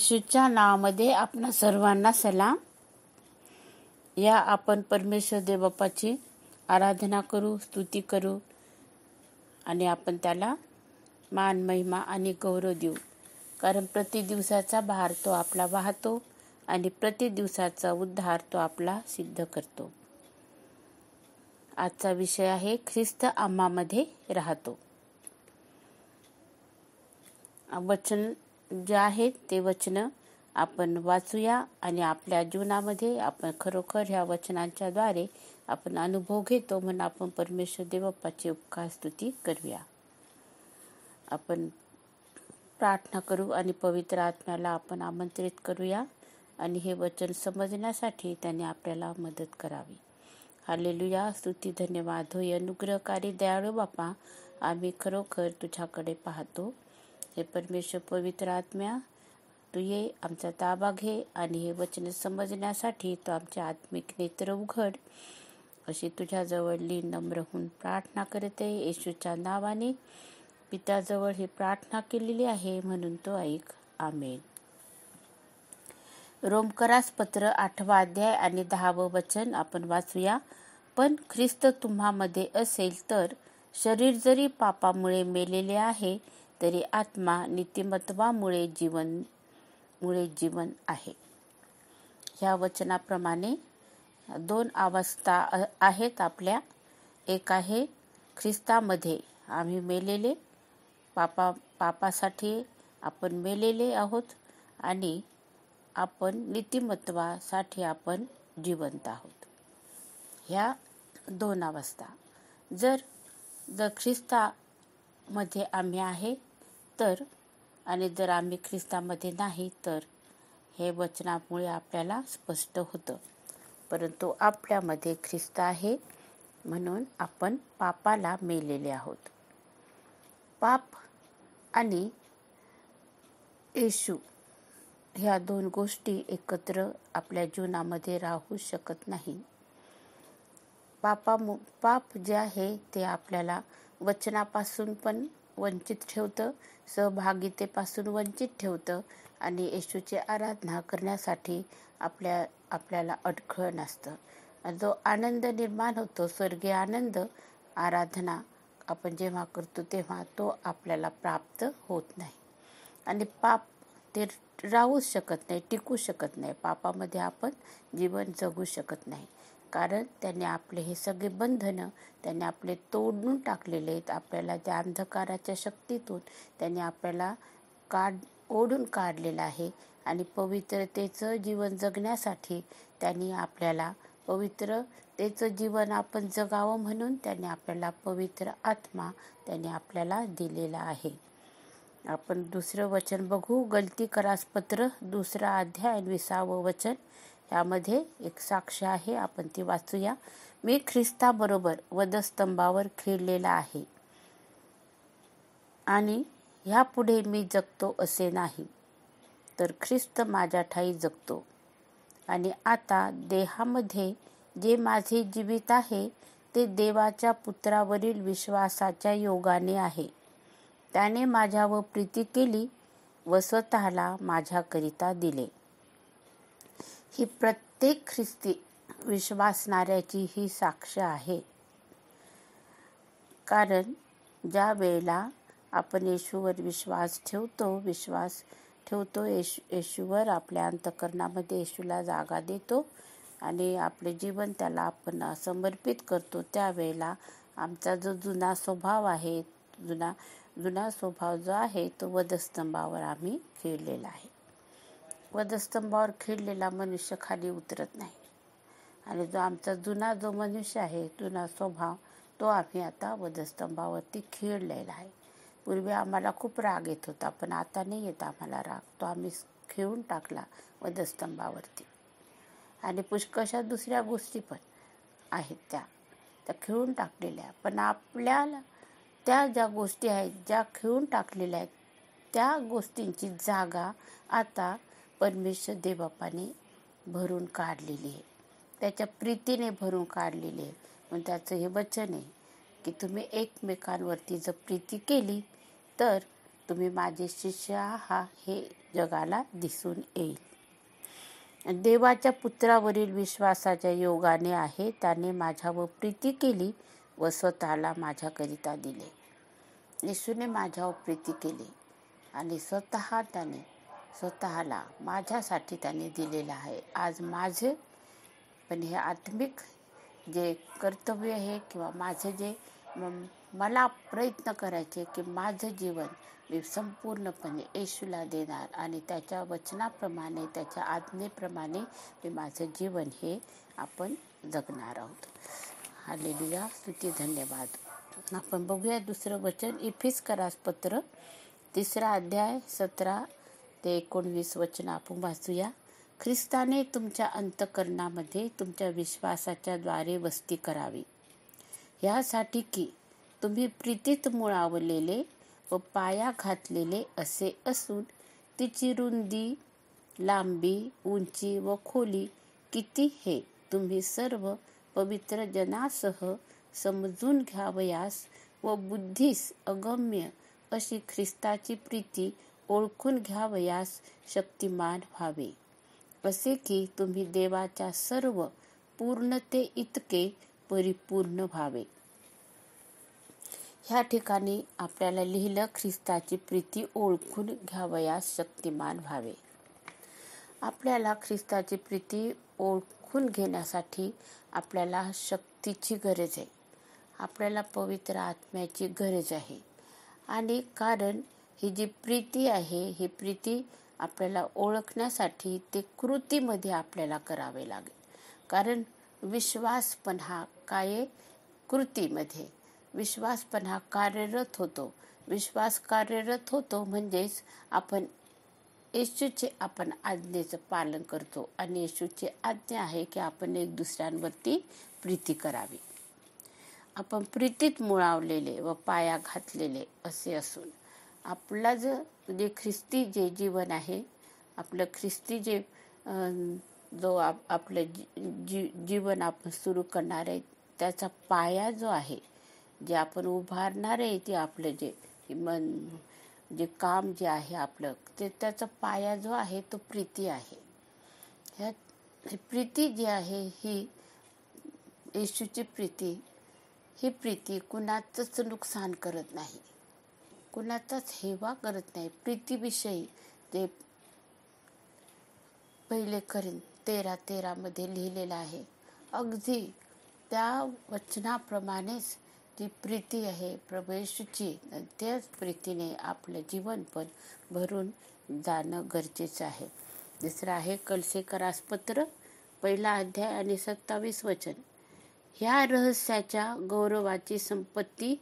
येशूच्या नावामध्ये आपणा सर्वांना सलाम. या आपण परमेश्वर देव बाप्पाची आराधना करू, स्तुती करू आणि आपण त्याला मान, महिमा आणि गौरव देऊ. कारण प्रति दिवसाचा भार तो आपला वाहतो आणि प्रति दिवसाचा उद्धार तो आपला सिद्ध करतो. आजचा विषय आहे ख्रिस्त आम्हामध्ये राहतो. वचन जे आहेत ते वचन आपण वाचूया आणि आपल्या जीवनामध्ये आपण खरोखर ह्या वचनांच्या द्वारे आपण अनुभव घेतो, म्हणून आपण परमेश्वर देव बाप्पाची उपकार स्तुती करूया. आपण प्रार्थना करू आणि पवित्र आत्म्याला आपण आमंत्रित करूया आणि हे वचन समजण्यासाठी त्याने आपल्याला मदत करावी. हालेलुया. स्तुती, धन्यवाद होय अनुग्रहकारी दयाळू बापा, आम्ही खरोखर तुझ्याकडे पाहतो. हे परमेश्वर पवित्र आत्म्या, तू ये, आमचा ताबा घे आणि हे वचन समजण्यासाठी तो आमचे आत्मिक नेत्र उघड, अशी तुझ्याजवळ नम्र होऊन प्रार्थना करते. येशूच्या नावाने पित्याजवळ ही प्रार्थना केलेली आहे, म्हणून तो ऐक. आमेन. रोमकरास पत्र 8वा अध्याय आणि 10व वचन आपण वाचूया. पण ख्रिस्त तुम्हामध्ये असेल तर शरीर जरी पापामुळे मेलेले आहे, तरी आत्मा नीतिमत्वामुळे जीवन आहे. ह्या वचनाप्रमाणे 2 अवस्था आहेत आपल्या. एक आहे ख्रिस्तामध्ये आम्ही मेलेले, पापासाठी आपण मेलेले आहोत आणि आपण नीतिमत्वासाठी आपण जिवंत आहोत. ह्या 2 अवस्था. जर ख्रिस्तामध्ये आम्ही आहे तर, आणि जर आम्ही ख्रिस्तामध्ये नाही तर, हे वचनामुळे आपल्याला स्पष्ट होतं. परंतु आपल्यामध्ये ख्रिस्त आहे म्हणून आपण पापाला मेलेले आहोत. पाप आणि येशू ह्या 2 गोष्टी एकत्र आपल्या जीवनामध्ये राहू शकत नाही. पाप जे आहे ते आपल्याला वचनापासून पण वंचित ठेवतं, सहभागितेपासून वंचित ठेवतं आणि येशूची आराधना करण्यासाठी आपल्याला अडखळ नसतं. जो आनंद निर्माण होतो, स्वर्गीय आनंद, आराधना आपण जेव्हा करतो तेव्हा तो आपल्याला प्राप्त होत नाही. आणि पाप ते राहूच शकत नाही, टिकू शकत नाही. पापामध्ये आपण जीवन जगू शकत नाही, कारण त्याने आपले हे सगळे बंधनं त्याने आपले तोडून टाकलेले आहेत. आपल्याला त्या अंधकाराच्या शक्तीतून त्याने आपल्याला ओढून काढलेलं आहे आणि पवित्रतेचं जीवन जगण्यासाठी त्यांनी आपल्याला पवित्रतेचं जीवन आपण जगावं म्हणून त्याने आपल्याला पवित्र आत्मा त्याने आपल्याला दिलेला आहे. आपण दुसरं वचन बघू. गलतीकरास पत्र 2रा अध्याय 20वं वचन. यामध्ये एक साक्ष आहे, आपण ती वाचूया. मी ख्रिस्ताबरोबर वधस्तंभावर खिळलेला आहे आणि ह्यापुढे मी जगतो असे नाही, तर ख्रिस्त माझ्या ठायी जगतो. आणि आता देहामध्ये जे माझे जीवित आहे ते देवाच्या पुत्रावरील विश्वासाच्या योगाने आहे. त्याने माझ्यावर प्रीती केली व स्वतःला माझ्याकरिता दिले. ही प्रत्येक ख्रिस्ती विश्वासणाऱ्याची ही साक्ष आहे. कारण ज्या वेळेला आपण येशूवर विश्वास ठेवतो, येशूवर आपल्या अंतःकरणामध्ये येशूला जागा देतो आणि आपले जीवन त्याला आपण समर्पित करतो, त्यावेळेला आमचा जो जुना स्वभाव आहे, जुना स्वभाव जो आहे तो वधस्तंभावर आम्ही खिळलेला आहे. वधस्तंभावर खिळलेला मनुष्य खाली उतरत नाही आणि जो आमचा जो मनुष्य आहे, जुना स्वभाव, तो आम्ही आता वधस्तंभावरती खिळलेला आहे. पूर्वी आम्हाला खूप राग येत होता, पण आता नाही येत आम्हाला राग. तो आम्ही खिळून टाकला वधस्तंभावरती. आणि पुष्कळशा दुसऱ्या गोष्टी पण आहेत त्या खिळून टाकलेल्या. पण आपल्याला त्या ज्या गोष्टी आहेत, ज्या खिळून टाकलेल्या आहेत, त्या गोष्टींची जागा आता परमेश्वर देवबापाने भरून काढलेली आहे, त्याच्या प्रीतीने भरून काढलेली आहे. म्हणून त्याचं हे वचन आहे की तुम्ही एकमेकांवरती जर प्रीती केली तर तुम्ही माझे शिष्य आहात हे जगाला दिसून येईल. देवाच्या पुत्रावरील विश्वासाच्या योगाने आहे त्याने माझ्यावर प्रीती केली व स्वतःला माझ्याकरिता दिले. येशूने माझ्यावर प्रीती केली आणि स्वतःला माझ्यासाठी त्याने दिलेलं आहे. आज माझे पण हे आत्मिक जे कर्तव्य आहे किंवा माझं जे मला प्रयत्न करायचे की माझं जीवन मी संपूर्णपणे येशूला देणार आणि त्याच्या वचनाप्रमाणे त्याच्या आज्ञेप्रमाणे मी माझं जीवन हे आपण जगणार आहोत. हालेलुया, स्तुती, धन्यवाद. आपण बघूया दुसरं वचन, इफिसकरास पत्र 3 अध्याय 17 ते 19 वचन आपण वाचूया. ख्रिस्ताने तुमच्या अंतःकरणामध्ये तुमच्या विश्वासाच्या द्वारे वस्ती करावी, यासाठी की तुम्ही प्रीतीत मुळावलेले व पाया घातलेले असे असून तिची रुंदी, लांबी, उंची व खोली किती हे तुम्ही सर्व पवित्र जनासह समजून घ्यावयास व बुद्धीस अगम्य अशी ख्रिस्ताची प्रीती ओळखून घ्यावयास शक्तिमान व्हावे, असे की तुम्ही देवाच्या सर्व पूर्णते इतके परिपूर्ण व्हावे. ह्या ठिकाणी आपल्याला लिहिलं ख्रिस्ताची प्रीती ओळखून घ्यावयास शक्तिमान व्हावे. आपल्याला ख्रिस्ताची प्रीती ओळखून घेण्यासाठी आपल्याला शक्तीची गरज आहे. आपल्याला पवित्र आत्म्याची गरज आहे. आणि कारण ही जी प्रीती आहे ही प्रीती आपल्याला ओळखण्यासाठी ते कृतीमध्ये आपल्याला करावे लागेल. कारण विश्वास पण हा काय कृतीमध्ये, विश्वास पण हा कार्यरत होतो. विश्वास कार्यरत होतो म्हणजेच आपण येशूचे आज्ञेचं पालन करतो आणि येशूची आज्ञा आहे की आपण एक दुसऱ्यांवरती प्रीती करावी. आपण प्रीतीत मुळावलेले व पाया घातलेले असे असून आपला जे ख्रिस्ती जे जीवन आहे, आपलं ख्रिस्ती जे जो आपलं जीवन आपण सुरू करणार आहे त्याचा पाया जो आहे, जे आपण उभारणार आहे ते आपलं जे काम जे आहे आपलं ते त्याचा पाया जो आहे तो प्रीती आहे. ह्या प्रीती जी आहे ही येशूची प्रीती, ही प्रीती कुणाचंच नुकसान करत नाही, कुणाचाच हेवा करत नाही. प्रीतीविषयी ते 1 कोरिन्थ 13:13 मध्ये लिहिलेलं आहे. अगदी त्या वचनाप्रमाणेच ती प्रीती आहे प्रभू येशूची. त्याच प्रीतीने आपलं जीवन पण भरून जाणं गरजेचं आहे. दुसरं आहे कलसेकरास पत्र 1 अध्याय आणि 27 वचन. ह्या रहस्याच्या गौरवाची संपत्ती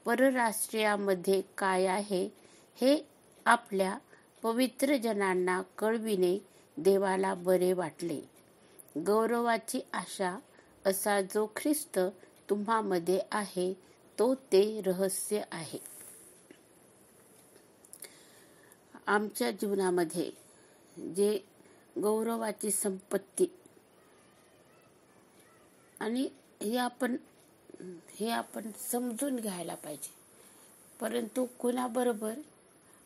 परराष्ट्रीयामध्ये काय आहे हे आपल्या पवित्र जनांना कळविणे देवाला बरे वाटले. गौरवाची आशा असा जो ख्रिस्त तुम्हामध्ये आहे तो ते रहस्य आहे. आमच्या जीवनामध्ये जे गौरवाची संपत्ती आणि हे आपण समजून घ्यायला पाहिजे. परंतु कोणाबरोबर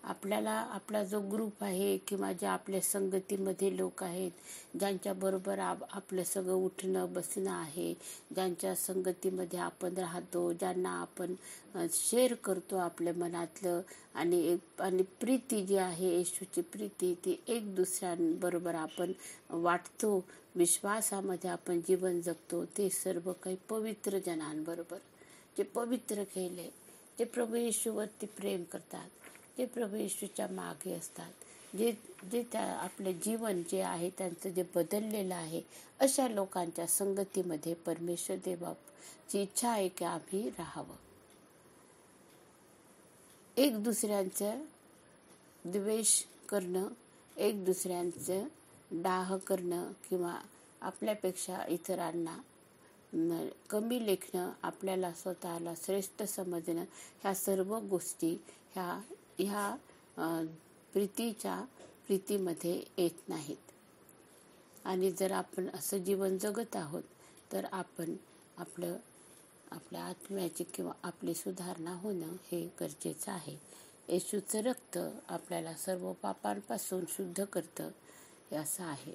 आपल्याला आपला जो ग्रुप आहे किंवा जे आपल्या संगतीमध्ये लोक आहेत, ज्यांच्याबरोबर आपलं सगळं उठणं बसणं आहे, ज्यांच्या संगतीमध्ये आपण राहतो, ज्यांना आपण शेअर करतो आपल्या मनातलं आणि प्रीती जी आहे येशूची प्रीती ती एक दुसऱ्यांबरोबर आपण वाटतो, विश्वासामध्ये आपण जीवन जगतो, ते सर्व काही पवित्र जनांबरोबर जे पवित्र केले, जे प्रभू येशूवरती प्रेम करतात, जे प्रभू येशूच्या मागे असतात, जे त्या आपले जीवन जे आहे त्यांचं जे बदललेलं आहे, अशा लोकांच्या संगतीमध्ये परमेश्वर देवाची इच्छा आहे की आम्ही राहावं. एक दुसऱ्यांचं द्वेष करणं, एक दुसऱ्यांचं डाह करणं किंवा आपल्यापेक्षा इतरांना कमी लेखणं, आपल्याला स्वतःला श्रेष्ठ समजणं, ह्या सर्व गोष्टी ह्या प्रीतीमध्ये येत नाहीत. आणि जर आपण असं जीवन जगत आहोत तर आपण आपल्या आत्म्याची किंवा आपली सुधारणा होणं हे गरजेचं आहे. येशूचं रक्त आपल्याला सर्व पापांपासून शुद्ध करतं, हे असं आहे.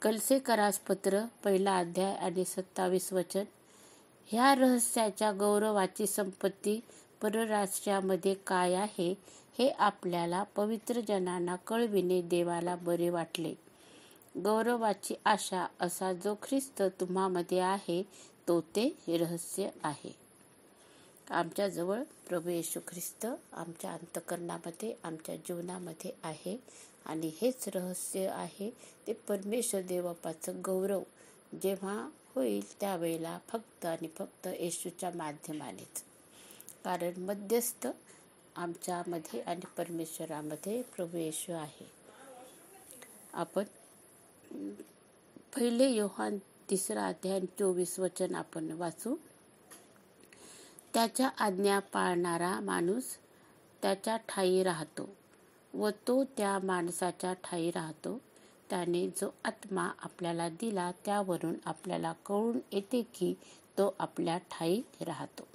कलसेकरास पत्र 1 अध्याय आणि 27 वचन. ह्या रहस्याच्या गौरवाची संपत्ती परराष्ट्रामध्ये काय आहे हे आपल्याला पवित्र जनांना कळविणे देवाला बरे वाटले. गौरवाची आशा असा जो ख्रिस्त तुम्हामध्ये आहे तो ते रहस्य आहे. आमच्याजवळ प्रभू येशू ख्रिस्त आमच्या अंतःकरणामध्ये, आमच्या जीवनामध्ये आहे आणि हेच रहस्य आहे ते परमेश्वर देवबापाचं गौरव जेव्हा होईल त्यावेळेला फक्त आणि फक्त येशूच्या माध्यमानेच. कारण मध्यस्थ आमच्यामध्ये आणि परमेश्वरामध्ये प्रभू येशू आहे. आपण 1 योहान 3 अध्याय 24 वचन आपण वाचू. त्याच्या आज्ञा पाळणारा माणूस त्याच्या ठायी राहतो व तो त्या माणसाच्या ठायी राहतो. त्याने जो आत्मा आपल्याला दिला त्यावरून आपल्याला कळून येते की तो आपल्या ठायी राहतो.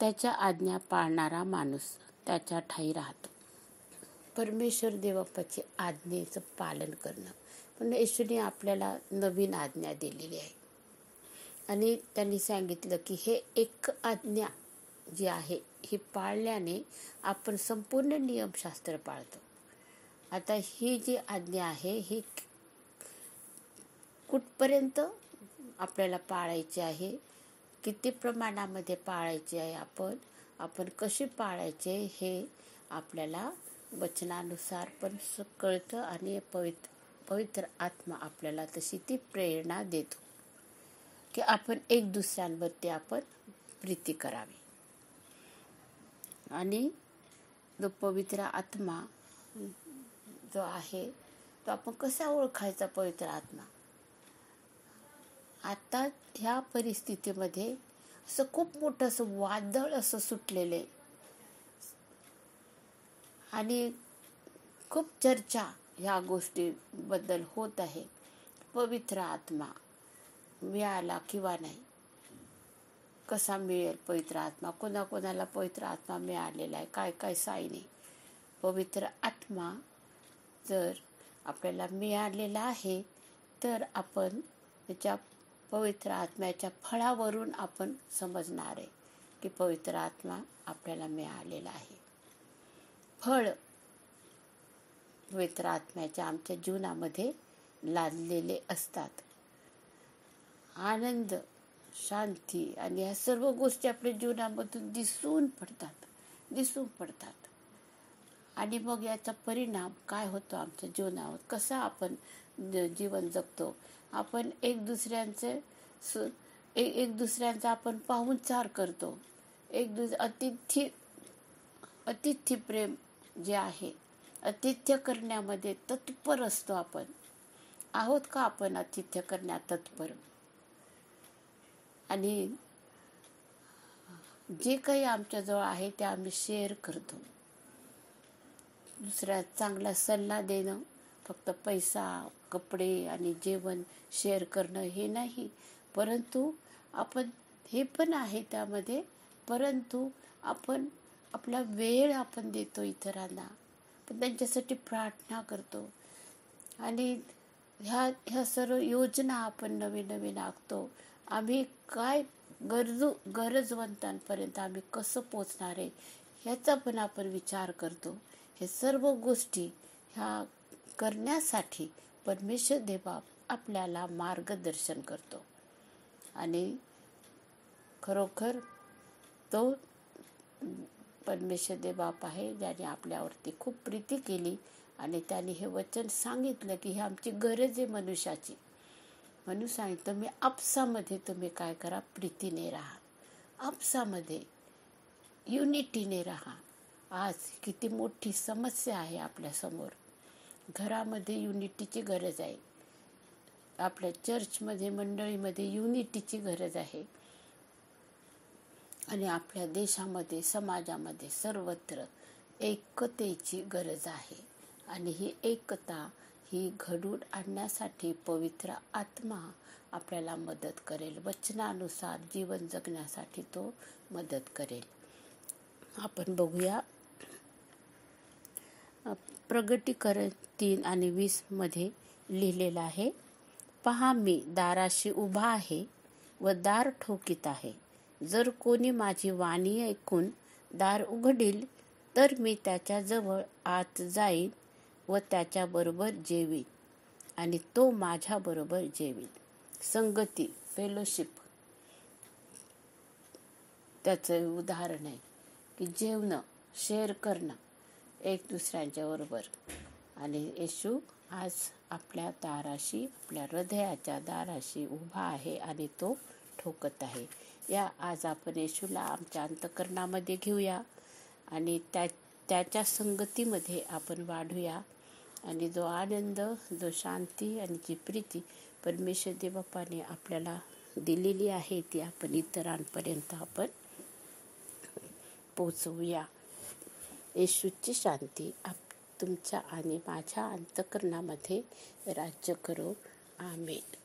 त्याच्या आज्ञा पाळणारा माणूस त्याच्या ठायी राहतो. परमेश्वर देवबापाची आज्ञेचं पालन करणं. पण येशूने आपल्याला नवीन आज्ञा दिलेली आहे आणि त्यांनी सांगितलं की हे एक आज्ञा जी आहे ही पाळल्याने आपण संपूर्ण नियमशास्त्र पाळतो. आता ही जी आज्ञा आहे ही कुठपर्यंत आपल्याला पाळायची आहे, किती प्रमाणामध्ये पाळायची आहे, आपण कशी पाळायचे हे आपल्याला वचनानुसार पण कळतं आणि पवित्र आत्मा आपल्याला तशी ती प्रेरणा देतो की आपण एक दुसऱ्यांवरती आपण प्रीती करावी. आणि जो पवित्र आत्मा जो आहे तो आपण कसा ओळखायचा पवित्र आत्मा. आता ह्या परिस्थितीमध्ये असं खूप मोठं असं वादळ असं सुटलेलं आहे आणि खूप चर्चा ह्या गोष्टीबद्दल होत आहे. पवित्र आत्मा मिळाला किंवा नाही, कसा मिळेल पवित्र आत्मा, कोणाकोणाला पवित्र आत्मा मिळालेला आहे, काय काय साईने. पवित्र आत्मा जर आपल्याला मिळालेला आहे तर आपण त्याच्या पवित्र आत्म्याच्या फळावरून आपण समजणार आहे की पवित्र आत्मा आपल्याला मिळालेला आहे. फळ पवित्र आत्म्याच्या आमच्या जीवनामध्ये लादलेले असतात. आनंद, शांती आणि ह्या सर्व गोष्टी आपल्या जीवनामधून दिसून पडतात आणि मग याचा परिणाम काय होतो आमच्या जीवनावर, कसा आपण जीवन जगतो. आपण एक दुसऱ्यांचा आपण पाहुणचार करतो. अतिथ्य प्रेम जे आहे, आतिथ्य करण्यामध्ये तत्पर असतो. आपण आहोत का आपण आतिथ्य करण्यात तत्पर. आणि जे काही आमच्याजवळ आहे ते आम्ही शेअर करतो. दुसऱ्या चांगला सल्ला देणं, फक्त पैसा, कपडे आणि जेवण शेअर करणं हे नाही, परंतु आपण हे पण आहे त्यामध्ये, परंतु आपण आपला वेळ आपण देतो इतरांना, पण त्यांच्यासाठी प्रार्थना करतो आणि ह्या सर्व योजना आपण नवीन आखतो. आम्ही काय गरजवंतांपर्यंत आम्ही कसं पोचणार आहे ह्याचा पण आपण विचार करतो. हे सर्व गोष्टी ह्या करण्यासाठी परमेश्वर देव आपल्याला मार्गदर्शन करतो आणि खरोखर तो परमेश्वर देवबाप आहे ज्याने आपल्यावरती खूप प्रीती केली आणि त्याने हे वचन सांगितलं की ही आमची गरज आहे मनुष्याची. म्हणून सांगितलं मी आपसामध्ये तुम्ही काय करा, प्रीतीने राहा, आपसामध्ये युनिटीने राहा. आज किती मोठी समस्या आहे आपल्यासमोर. घरामध्ये युनिटीची गरज आहे, आपल्या चर्चमध्ये मंडळीमध्ये युनिटीची गरज आहे आणि आपल्या देशामध्ये समाजामध्ये सर्वत्र एकतेची गरज आहे. आणि ही एकता ही घडून आणण्यासाठी पवित्र आत्मा आपल्याला मदत करेल. वचनानुसार जीवन जगण्यासाठी तो मदत करेल. आपण बघूया. प्रगटीकरण 3 आणि 20 मध्ये लिहिलेलं आहे, पहा मी दाराशी उभा आहे व दार ठोकीत आहे. जर कोणी माझी वाणी ऐकून दार उघडील तर मी त्याच्याजवळ आत जाईन व त्याच्याबरोबर जेवीन आणि तो माझ्याबरोबर जेवीन. संगती, फेलोशिप त्याचं उदाहरण आहे की जेवणं, शेअर करणं एक दुसऱ्यांच्या बरोबर. आणि येशू आज आपल्या दाराशी, आपल्या हृदयाच्या दाराशी उभा आहे आणि तो ठोकत आहे. या आज आपण येशूला आमच्या अंतःकरणामध्ये घेऊया आणि त्याच्या संगतीमध्ये आपण वाढूया. आणि जो आनंद, जो शांती आणि जी प्रीती परमेश्वर देवबापाने आपल्याला दिलेली आहे ती आपण इतरांपर्यंत आपण पोचवूया. येशूची शांती तुमच्या आणि माझ्या अंतःकरणामध्ये राज्य करो. आमेन.